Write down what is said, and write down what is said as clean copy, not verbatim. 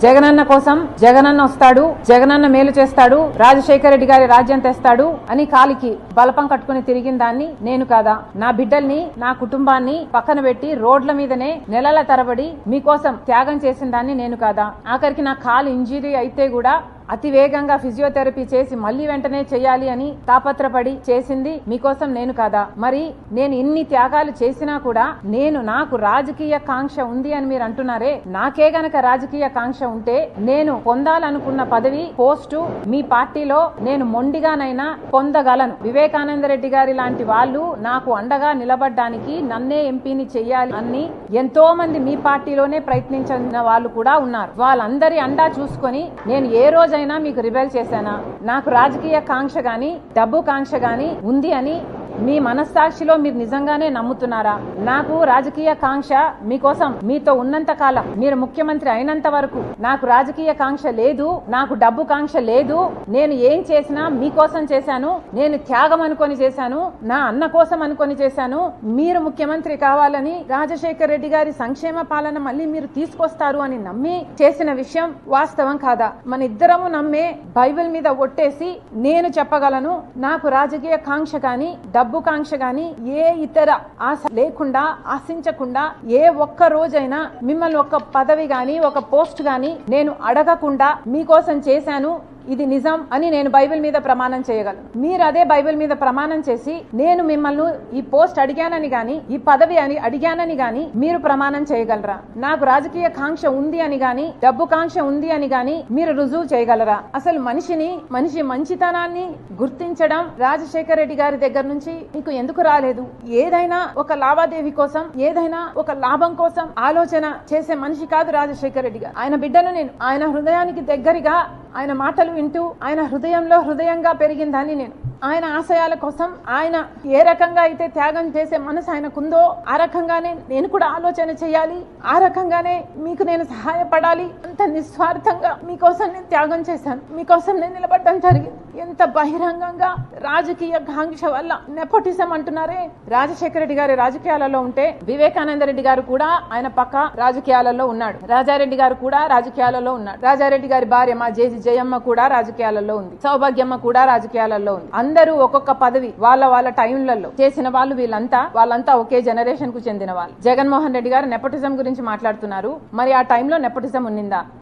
జగనన్న కోసం జగనన్న వస్తాడు, జగనన్న మేలు చేస్తాడు, రాజశేఖర రెడ్డి గారి రాజ్యం తెస్తాడు అని కాలికి బలపం కట్టుకుని తిరిగిన దాన్ని నేను కాదా? నా బిడ్డల్ని, నా కుటుంబాన్ని పక్కన పెట్టి రోడ్ల మీదనే నెలల తరబడి మీకోసం త్యాగం చేసిన దాన్ని నేను కాదా? ఆఖరికి నా కాలు ఇంజరీ అయితే కూడా అతి వేగంగా ఫిజియోథెరపీ చేసి మళ్లీ వెంటనే చేయాలి అని తాపత్రపడి చేసింది మీకోసం నేను కాదా? మరి నేను ఇన్ని త్యాగాలు చేసినా కూడా నాకు రాజకీయ కాంక్ష ఉంది అని మీరు అంటున్నారే, నాకే గనక రాజకీయ కాంక్ష ఉంటే నేను పొందాలనుకున్న పదవి, పోస్టు మీ పార్టీలో నేను మొండిగానైనా పొందగలను. వివేకానంద రెడ్డి గారి లాంటి వాళ్ళు నాకు అండగా నిలబడ్డానికి, నన్నే ఎంపీని చెయ్యాలి అని ఎంతో మంది మీ పార్టీలోనే ప్రయత్నించిన వాళ్ళు కూడా ఉన్నారు. వాళ్ళందరి అండా చూసుకొని నేను ఏ రోజు మీకు రిబెల్ చేశానా? నాకు రాజకీయ కాంక్ష గాని, డబ్బు కాంక్ష గాని ఉంది అని మీ మనస్సాక్షిలో మీరు నిజంగానే నమ్ముతున్నారా? నాకు రాజకీయ కాంక్ష మీకోసం మీతో ఉన్నంత కాలం, మీరు ముఖ్యమంత్రి అయినంత వరకు నాకు రాజకీయ కాంక్ష లేదు, నాకు డబ్బు కాంక్ష లేదు. నేను ఏం చేసినా మీకోసం చేశాను, నేను త్యాగం అనుకొని చేశాను, నా అన్న కోసం అనుకొని చేశాను. మీరు ముఖ్యమంత్రి కావాలని, రాజశేఖర రెడ్డి గారి సంక్షేమ పాలన మళ్ళీ మీరు తీసుకొస్తారు అని నమ్మి చేసిన విషయం వాస్తవం కాదా? మన ఇద్దరము నమ్మే బైబిల్ మీద ఒట్టేసి నేను చెప్పగలను, నాకు రాజకీయ కాంక్ష కానీ, డబ్బు కాంక్ష గాని, ఏ ఇతర ఆశ లేకుండా, ఆశించకుండా, ఏ ఒక్క రోజైనా మిమ్మల్ని ఒక పదవి గాని, ఒక పోస్ట్ గాని నేను అడగకుండా మీకోసం చేశాను, ఇది నిజం అని నేను బైబిల్ మీద ప్రమాణం చేయగలను. మీరు అదే బైబిల్ మీద ప్రమాణం చేసి నేను మిమ్మల్ని ఈ పోస్ట్ అడిగానని గాని, ఈ పదవి అని అడిగానని గాని మీరు ప్రమాణం చేయగలరా? నాకు రాజకీయ కాంక్ష ఉంది అని గాని, డబ్బు కాంక్ష ఉంది అని గాని మీరు రుజువు చేయగలరా? అసలు మనిషి మంచితనాన్ని గుర్తించడం రాజశేఖర రెడ్డి గారి దగ్గర నుంచి మీకు ఎందుకు రాలేదు? ఏదైనా ఒక లావాదేవీ కోసం, ఏదైనా ఒక లాభం కోసం ఆలోచన చేసే మనిషి కాదు రాజశేఖర రెడ్డి గారు. ఆయన బిడ్డను నేను ఆయన హృదయానికి దగ్గరగా, ఆయన మాటలు వింటూ ఆయన హృదయంలో హృదయంగా పెరిగిందని ఆయన ఆశయాల కోసం ఆయన ఏ రకంగా అయితే త్యాగం చేసే మనసు ఆయనకుందో ఆ రకంగానే నేను కూడా ఆలోచన చేయాలి, ఆ రకంగానే మీకు నేను సహాయపడాలి. అంత నిస్వార్థంగా మీకోసం నేను త్యాగం చేశాను, మీకోసం నేను నిలబడడం జరిగింది. ఎంత బహిరంగంగా రాజకీయ కాంక్ష వల్ల నెపోటిజం అంటున్నారే. రాజశేఖర రెడ్డి గారి రాజకీయాలలో ఉంటే వివేకానంద రెడ్డి గారు కూడా ఆయన పక్క రాజకీయాలలో ఉన్నాడు, రాజారెడ్డి గారు కూడా రాజకీయాలలో ఉన్నాడు, రాజారెడ్డి గారి భార్య మా జయమ్మ కూడా రాజకీయాలలో ఉంది, సౌభాగ్యమ్మ కూడా రాజకీయాలలో ఉంది. అందరూ ఒక్కొక్క పదవి వాళ్ళ టైంలలో చేసిన వాళ్ళు. వాళ్ళంతా ఒకే జనరేషన్ కు చెందిన వాళ్ళు. జగన్మోహన్ రెడ్డి గారు నెపోటిజం గురించి మాట్లాడుతున్నారు. మరి ఆ టైంలో నెపోటిజం ఉన్నిందా?